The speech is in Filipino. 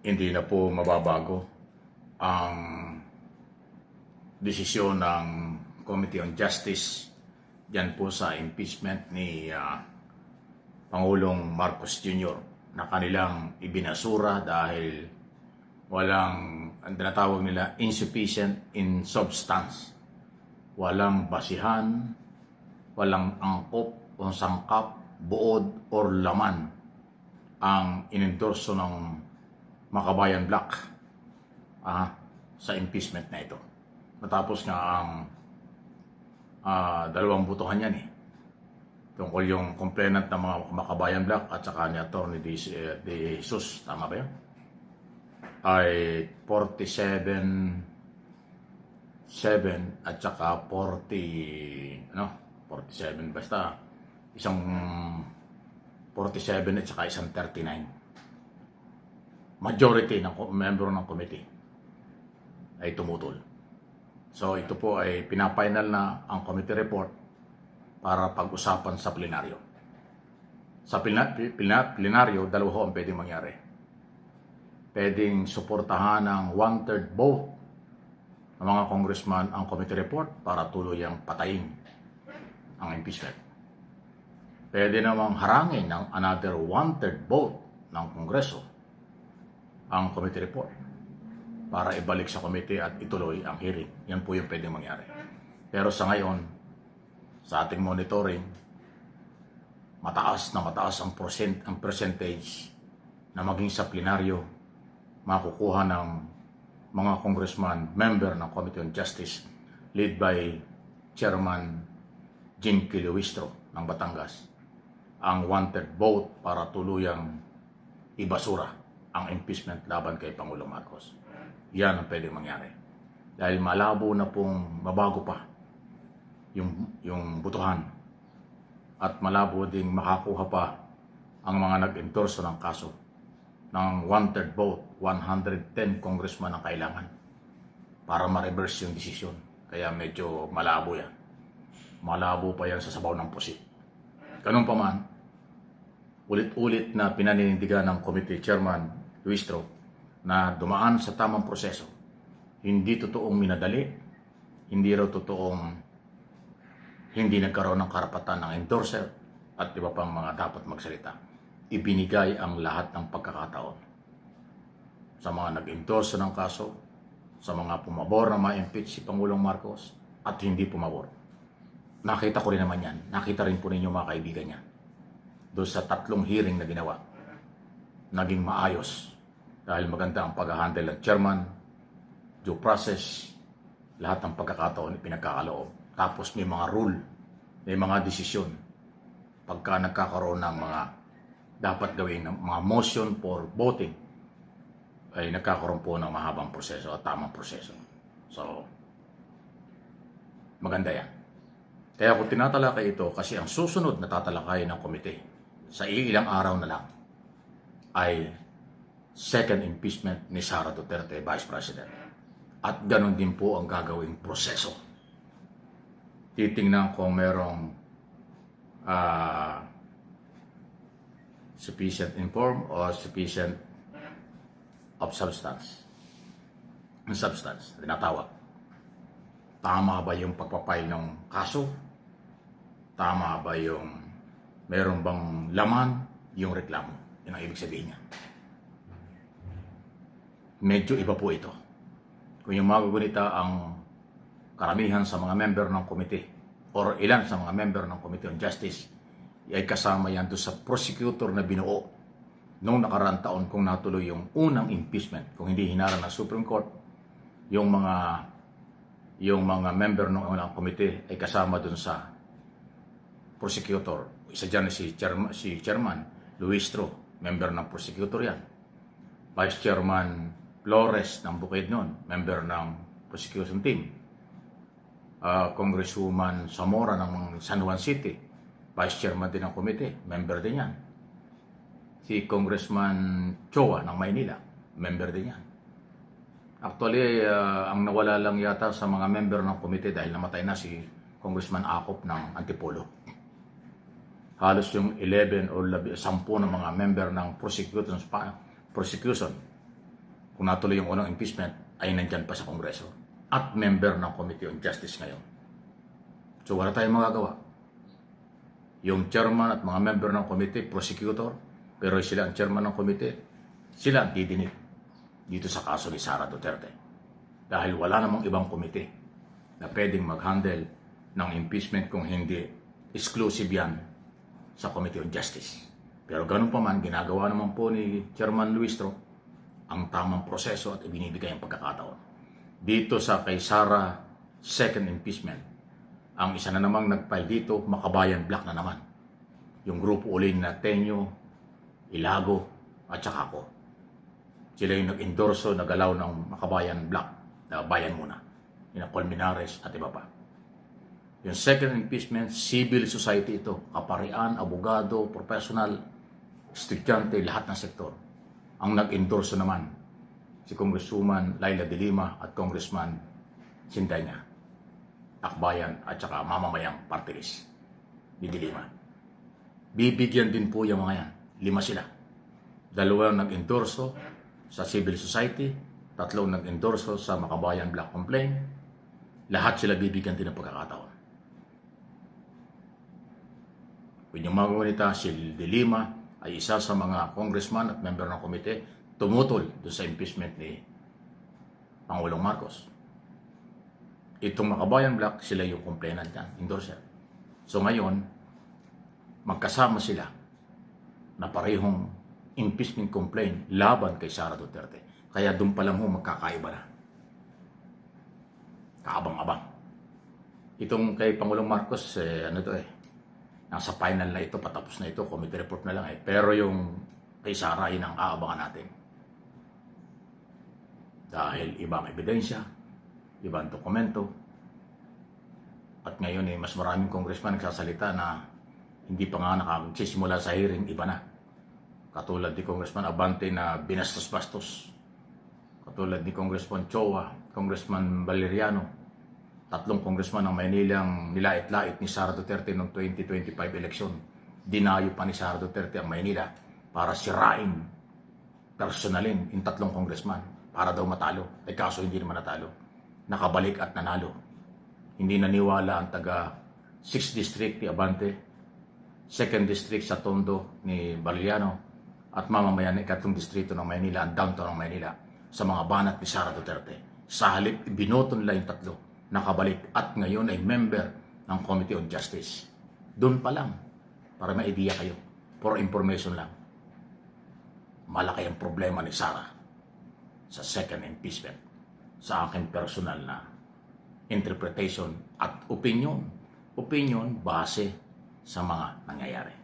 hindi na po mababago ang desisyon ng Committee on Justice diyan po sa impeachment ni Pangulong Marcos Jr. na kanilang ibinasura dahil walang, ang tinatawag nila, insufficient in substance. Walang basihan, walang angkop o sangkap, buod or laman ang inendorso ng Makabayan Black sa impeachment na ito. Matapos nga ang dalawang butuhan yan tungkol yung complainant ng mga Makabayan Black at saka ni Atty. De Jesus, tama ba yun? Ay 47 at saka 47 basta isang 47 at saka isang 39. Majority ng member ng committee ay tumutol. So ito po ay pinafinal na ang committee report para pag-usapan sa plenaryo. Sa plenaryo, dalawa ho ang pwedeng mangyari. Pwedeng suportahan ng 1/3 vote ng mga congressman ang committee report para tuluyang patayin ang impeachment. Pwede namang harangin ng another 1/3 vote ng Kongreso ang committee report para ibalik sa committee at ituloy ang hearing. Yan po yung pwedeng mangyari. Pero sa ngayon, sa ating monitoring, mataas ang percentage na maging sa plenaryo makukuha ng mga congressman, member ng Committee on Justice, led by Chairman Jinky Luistro ng Batangas, ang 1/3 vote para tuluyang ibasura ang impeachment laban kay Pangulong Marcos. Yan ang pwedeng mangyari. Dahil malabo na pong mabago pa yung butuhan at malabo ding makakuha pa ang mga nag-endorso ng kaso ng 1/3 vote, 110 congressman ang kailangan para ma-reverse yung desisyon. Kaya medyo malabo yan. Malabo pa yan sa sabaw ng pusit. Ganun pa man, ulit-ulit na pinaninindigan ng committee chairman Luistro na dumaan sa tamang proseso. Hindi totoong minadali, hindi raw totoong hindi nagkaroon ng karapatan ng endorser at iba pang mga dapat magsalita. Ibinigay ang lahat ng pagkakataon sa mga nag-endorse ng kaso, sa mga pumabor na ma-impeach si Pangulong Marcos at hindi pumabor. Nakita ko rin naman yan. Nakita rin po ninyo mga kaibigan niya. Doon sa 3 hearing na ginawa, naging maayos dahil maganda ang pag-handle ng chairman, due process, lahat ng pagkakataon pinagkakaloob. Tapos may mga rule, may mga desisyon. Pagka nagkakaroon ng mga dapat gawin ng mga motion for voting, ay nagkakaroon po ng mahabang proseso at tamang proseso. So, maganda yan. Kaya kung tinatalakay ito, kasi ang susunod na tatalakay ng komite sa ilang araw na lang ay second impeachment ni Sara Duterte, Vice President. At ganun din po ang gagawing proseso. Titingnan kung merong sufficient in form or sufficient of substance. Ang substance, tinatawag. Tama ba yung pagpapile ng kaso? Tama ba yung meron bang laman yung reklamo? Yun ang ibig sabihin niya. Medyo iba po ito. Kung yung magugunita ang karamihan sa mga member ng komite or ilan sa mga member ng Committee on Justice ay kasama yan doon sa prosecutor na binuo noong nakaraang taon kung natuloy yung unang impeachment. Kung hindi hinarang ng Supreme Court, yung mga member ng unang komite ay kasama doon sa prosecutor. Isa dyan si Chairman Luistro, member ng prosecutor yan. Vice Chairman Flores ng Bukidnon, member ng prosecution team. Congresswoman Zamora ng San Juan City, Vice Chairman din ng komite, member din yan. Si Congressman Choa ng Maynila, member din yan. Actually, ang nawala lang yata sa mga member ng komite dahil namatay na si Congressman Acop ng Antipolo. Halos yung 11 o 10 ng mga member ng prosecution kung natuloy yung unang impeachment, ay nandyan pa sa Kongreso at member ng Committee on Justice ngayon. So wala tayong magagawa. Yung chairman at mga member ng committee, prosecutor, pero sila ang chairman ng committee, sila ang didinig dito sa kaso ni Sara Duterte. Dahil wala namang ibang committee na pwedeng mag-handle ng impeachment kung hindi exclusive yan sa Committee on Justice. Pero ganun pa man, ginagawa naman po ni Chairman Luistro ang tamang proseso at ibinibigay ang pagkakataon. Dito sa kay Sara second impeachment, ang isa na namang nag-file dito, Makabayan Black na naman. Yung grupo uli na Tenyo, Ilago, at saka ako. Sila yung nag-endorso, nagalaw ng Makabayan Black, na bayan muna. Yung Colmenares at iba pa. Yung second impeachment, civil society ito. Kaparian, abogado, professional, estudyante, lahat ng sektor. Ang nag-endorso naman, si Congresswoman Laila de Lima at Congressman Sindanya. Akbayan at saka mamamayang party list ni de Lima. Bibigyan din po yung mga yan. 5 sila. 2 nag-endorso sa civil society, 3 nag-endorso sa Makabayan Black Complaint. Lahat sila bibigyan din ng pagkakataon. Kung yung mga ngunita, si de Lima ay isa sa mga congressman at member ng komite tumutol doon sa impeachment ni Pangulong Marcos. Itong Makabayan Black, sila yung complainant yan, endorser. So ngayon, magkasama sila na parehong impeachment complaint laban kay Sara Duterte. Kaya doon pa lang magkakaiba na. Kaabang-abang. Itong kay Pangulong Marcos, nasa final na ito, patapos na ito, committee report na lang Pero yung kay Sara, yun ang aabangan natin. Dahil ibang ebidensya, ibang dokumento, at ngayon mas maraming congressman nagsasalita na hindi pa nga nakagsisimula sa hearing, iba na. Katulad ni Congressman Abante na binastos-bastos. Katulad ni Congressman Chowa, Congressman Valeriano, 3 congressman ng Maynila ang nilait-lait ni Sara Duterte noong 2025 election. Dinayo pa ni Sara Duterte ang Maynila para sirain, personalin yung 3 congressman para daw matalo. Kaso hindi naman natalo. Nakabalik at nanalo. Hindi naniwala ang taga 6th District ni Abante, 2nd District sa Tondo ni Valeriano, at mamamayan ng 4th Distrito ng Maynila, ang downtown ng Maynila, sa mga banat ni Sara Duterte. Sa halip, binoto nila yung 3, nakabalik, at ngayon ay member ng Committee on Justice. Doon pa lang, para may idea kayo, for information lang, malaki ang problema ni Sara sa second impeachment. Sa aking personal na interpretation at opinion base sa mga nangyayari.